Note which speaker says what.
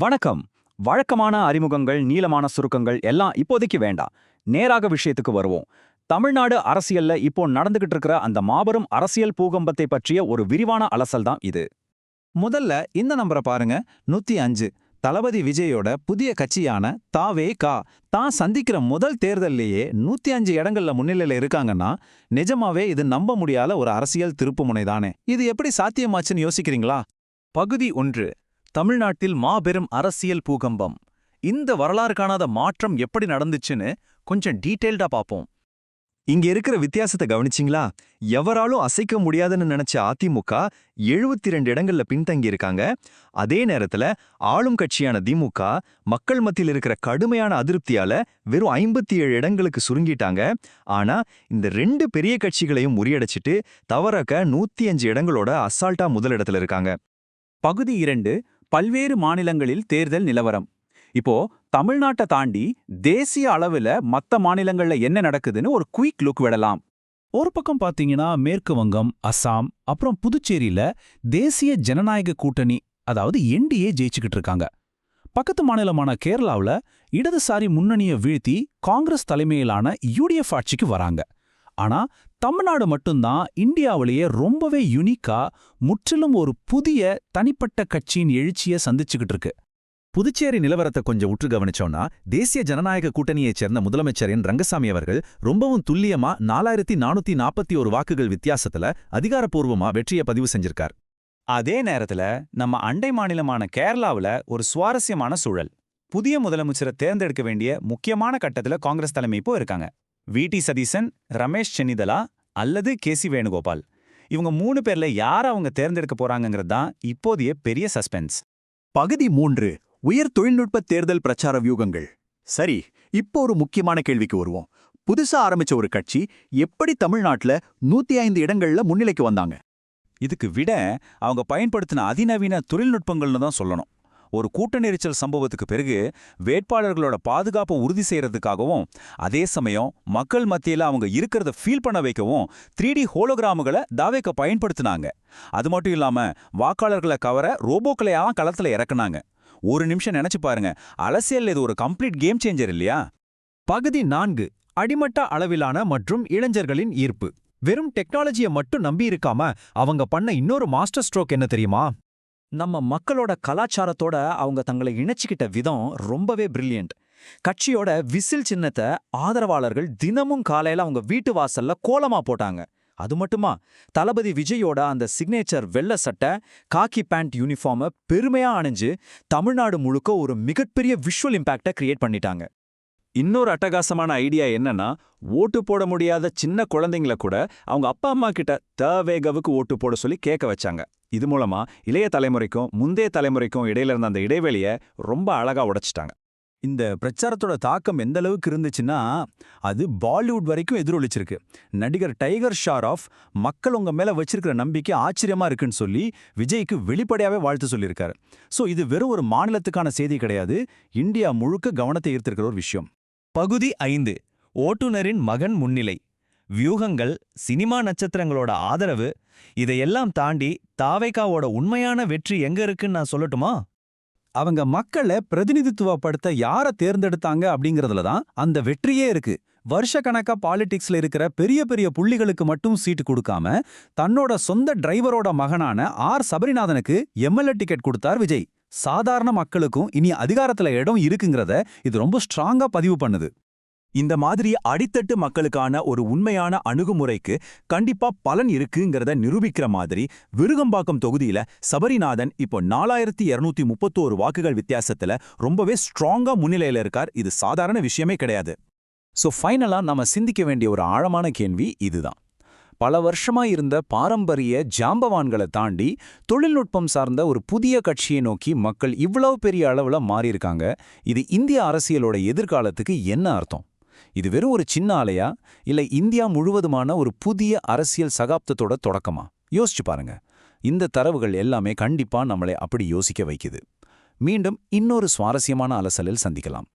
Speaker 1: வணக்கம். வழக்கமான அறிமுகங்கள், நீளமான சுருக்கங்கள் எல்லாம் இப்போதைக்கு வேண்டாம். நேராக விஷயத்துக்கு வருவோம். தமிழ்நாடு அரசியல்ல இப்போ நடந்துகிட்டு இருக்கிற அந்த மாபெரும் அரசியல் பூகம்பத்தை பற்றிய ஒரு விரிவான அலசல் தான் இது.
Speaker 2: முதல்ல இந்த நம்பரை பாருங்க. 105. தளபதி விஜயோட புதிய கட்சியான தா.வே.க. தான் சந்திக்கிற முதல் தேர்தல்லையே 105 இடங்கள்ல முன்னிலையில இருக்காங்கன்னா நிஜமாவே இது நம்ப முடியாத ஒரு அரசியல் திருப்புமுனை தானே. இது எப்படி சாத்தியமாச்சுன்னு யோசிக்கிறீங்களா?
Speaker 3: பகுதி 1. தமிழ்நாட்டில் மாபெரும் அரசியல் பூகம்பம். இந்த வரலாறு காணாத மாற்றம் எப்படி நடந்துச்சுன்னு கொஞ்சம் டீட்டெயில்டா பார்ப்போம்.
Speaker 4: இங்க இருக்கிற வித்தியாசத்தை கவனிச்சிங்களா? எவராலும் அசைக்க முடியாதுன்னு நினைச்ச அதிமுக 72 இடங்கள்ல பின்தங்கி இருக்காங்க. அதே நேரத்துல ஆளும் கட்சியான திமுக மக்கள் மத்தியில் இருக்கிற கடுமையான அதிருப்தியால வெறும் 57 இடங்களுக்கு சுருங்கிட்டாங்க. ஆனா இந்த ரெண்டு பெரிய கட்சிகளையும் முறியடிச்சிட்டு தவறக்க 105 இடங்களோட அசால்ட்டா முதலிடத்துல இருக்காங்க.
Speaker 1: பகுதி 2. பல்வேறு மாநிலங்களில் தேர்தல் நிலவரம். இப்போ தமிழ்நாட்டை தாண்டி தேசிய அளவுல மத்த மாநிலங்கள்ல என்ன நடக்குதுன்னு ஒரு குயிக் லுக் விடலாம்.
Speaker 2: ஒரு பக்கம் பாத்தீங்கன்னா மேற்கு வங்கம், அசாம், அப்புறம் புதுச்சேரியில தேசிய ஜனநாயக கூட்டணி அதாவது என்டிஏ ஜெயிச்சுக்கிட்டு இருக்காங்க. பக்கத்து மாநிலமான கேரளாவுல இடதுசாரி முன்னணியை வீழ்த்தி காங்கிரஸ் தலைமையிலான யூடிஎஃப் ஆட்சிக்கு வராங்க. ஆனா தமிழ்நாடு மட்டும்தான் இந்தியாவிலேயே ரொம்பவே யுனிக்கா முற்றிலும் ஒரு புதிய தனிப்பட்ட கட்சியின் எழுச்சியை சந்திச்சுக்கிட்டு இருக்கு.
Speaker 3: புதுச்சேரி நிலவரத்தை கொஞ்சம் உற்று கவனிச்சோம்னா தேசிய ஜனநாயக கூட்டணியைச் சேர்ந்த முதலமைச்சர் என். ரங்கசாமி அவர்கள் ரொம்பவும் துல்லியமா 4441 வாக்குகள் வித்தியாசத்துல அதிகாரப்பூர்வமா வெற்றியை பதிவு செஞ்சிருக்கார்.
Speaker 1: அதே நேரத்துல நம்ம அண்டை மாநிலமான கேரளாவுல ஒரு சுவாரஸ்யமான சூழல். புதிய முதலமைச்சரை தேர்ந்தெடுக்க வேண்டிய முக்கியமான கட்டத்துல காங்கிரஸ் தலைமை இப்போ இருக்காங்க. வி.டி. சதீசன், ரமேஷ் சென்னிதலா அல்லது கே.சி. வேணுகோபால், இவங்க 3 பேர்ல யாரை அவங்க தேர்ந்தெடுக்க போறாங்கிறது தான் இப்போதைய பெரிய சஸ்பென்ஸ்.
Speaker 5: பகுதி 3. உயர் தொழில்நுட்ப தேர்தல் பிரச்சார வியூகங்கள். சரி, இப்போ ஒரு முக்கியமான கேள்விக்கு வருவோம். புதுசா ஆரம்பிச்ச ஒரு கட்சி எப்படி தமிழ்நாட்டுல 105 இடங்கள்ல முன்னிலைக்கு வந்தாங்க?
Speaker 1: இதுக்கு விட அவங்க பயன்படுத்தின அதிநவீன தொழில்நுட்பங்கள்னு தான் சொல்லணும். ஒரு கூட்ட நெரிச்சல் சம்பவத்துக்கு பிறகு வேட்பாளர்களோட பாதுகாப்பை உறுதி செய்யறதுக்காகவும் அதே சமயம் மக்கள் மத்தியில அவங்க இருக்கிறத ஃபீல் பண்ண வைக்கவும் 3D ஹோலோகிராமுகளை தாவேக்க பயன்படுத்தினாங்க. அது மட்டும் இல்லாம வாக்காளர்களை கவர ரோபோக்களையெல்லாம் களத்துல இறக்குனாங்க. ஒரு நிமிஷம் நினைச்சு பாருங்க, அரசியல் இது ஒரு கம்ப்ளீட் கேம் சேஞ்சர் இல்லையா?
Speaker 2: பகுதி 4. அடிமட்ட அளவிலான மற்றும் இளைஞர்களின் ஈர்ப்பு. வெறும் டெக்னாலஜியை மட்டும் நம்பியிருக்காம அவங்க பண்ண இன்னொரு மாஸ்டர் ஸ்ட்ரோக் என்ன தெரியுமா?
Speaker 1: நம்ம மக்களோட கலாச்சாரத்தோட அவங்க தங்களை இணைச்சிக்கிட்ட விதம் ரொம்பவே பிரில்லியன்ட். கட்சியோட விசில் சின்னத்தை ஆதரவாளர்கள் தினமும் காலையில அவங்க வீட்டு வாசல்ல கோலமா போட்டாங்க. அது மட்டுமா, தளபதி விஜயோட அந்த சிக்னேச்சர் வெள்ளை சட்டை, காக்கி பேண்ட் யூனிஃபார்மை பெருமையா அணிஞ்சு தமிழ்நாடு முழுக்க ஒரு மிகப்பெரிய விஷுவல் இம்பாக்டை கிரியேட் பண்ணிட்டாங்க. இன்னொரு அட்டகாசமான ஐடியா என்னன்னா, ஓட்டு போட முடியாத சின்ன குழந்தைங்கள கூட அவங்க அப்பா அம்மா கிட்ட தவேகவுக்கு ஓட்டு போட சொல்லி கேட்க வச்சாங்க. இது மூலமா இளைய தலைமுறைக்கும் முந்தைய தலைமுறைக்கும் இடையில இருந்த அந்த இடைவெளியை ரொம்ப அழகா உடைச்சிட்டாங்க. இந்த பிரச்சாரத்தோட தாக்கம் எந்த அளவுக்கு இருந்துச்சுன்னா, அது பாலிவுட் வரைக்கும் எதிரொலிச்சிருக்கு. நடிகர் டைகர் ஷாராஃப் மக்கள் உங்க மேல வச்சிருக்கிற நம்பிக்கை ஆச்சரியமா இருக்குன்னு சொல்லி விஜய்க்கு வெளிப்படையாவே வாழ்த்து சொல்லியிருக்காரு. ஸோ இது வெறும் ஒரு மாநிலத்துக்கான செய்தி கிடையாது, இந்தியா முழுக்க கவனத்தை ஈர்த்திருக்கிற ஒரு விஷயம்.
Speaker 3: பகுதி 5. ஓட்டுநரின் மகன் முன்னிலை. வியூகங்கள், சினிமா நட்சத்திரங்களோட ஆதரவு, இதையெல்லாம் தாண்டி தாவேகாவோட உண்மையான வெற்றி எங்க இருக்குன்னு நான் சொல்லட்டுமா?
Speaker 2: அவங்க மக்களை பிரதிநிதித்துவப்படுத்த யாரை தேர்ந்தெடுத்தாங்க அப்படிங்கிறதுல தான் அந்த வெற்றியே இருக்கு. வருஷக்கணக்கா பாலிடிக்ஸ்ல இருக்கிற பெரிய பெரிய புள்ளிகளுக்கு மட்டும் சீட்டு கொடுக்காம தன்னோட சொந்த டிரைவரோட மகனான ஆர். சபரிநாதனுக்கு எம்எல்ஏ டிக்கெட் கொடுத்தார் விஜய். சாதாரண மக்களுக்கும் இனி அதிகாரத்துல இடம் இருக்குங்கிறத இது ரொம்ப ஸ்ட்ராங்கா பதிவு பண்ணுது.
Speaker 1: இந்த மாதிரி அடித்தட்டு மக்களுக்கான ஒரு உண்மையான அணுகுமுறைக்கு கண்டிப்பா பலன் இருக்குங்கிறத நிரூபிக்கிற மாதிரி விருகம்பாக்கம் தொகுதியில சபரிநாதன் இப்போ 4231 வாக்குகள் வித்தியாசத்துல ரொம்பவே ஸ்ட்ராங்கா முன்னிலையில இருக்கார். இது சாதாரண விஷயமே கிடையாது. ஸோ ஃபைனலா நம்ம சிந்திக்க வேண்டிய ஒரு ஆழமான கேள்வி இதுதான். பல வருஷமா இருந்த பாரம்பரிய ஜாம்பவான்களை தாண்டி தொழில்நுட்பம் சார்ந்த ஒரு புதிய கட்சியை நோக்கி மக்கள் இவ்வளவு பெரிய அளவுல மாறியிருக்காங்க. இது இந்திய அரசியலோட எதிர்காலத்துக்கு என்ன அர்த்தம்? இது வெறும் ஒரு சின்ன ஆலையா, இல்ல இந்தியா முழுவதுமான ஒரு புதிய அரசியல் சகாப்தத்தோட தொடக்கமா? யோசிச்சு பாருங்க. இந்த தரவுகள் எல்லாமே கண்டிப்பா நம்மளை அப்படி யோசிக்க வைக்குது. மீண்டும் இன்னொரு சுவாரஸ்யமான அலசலில் சந்திக்கலாம்.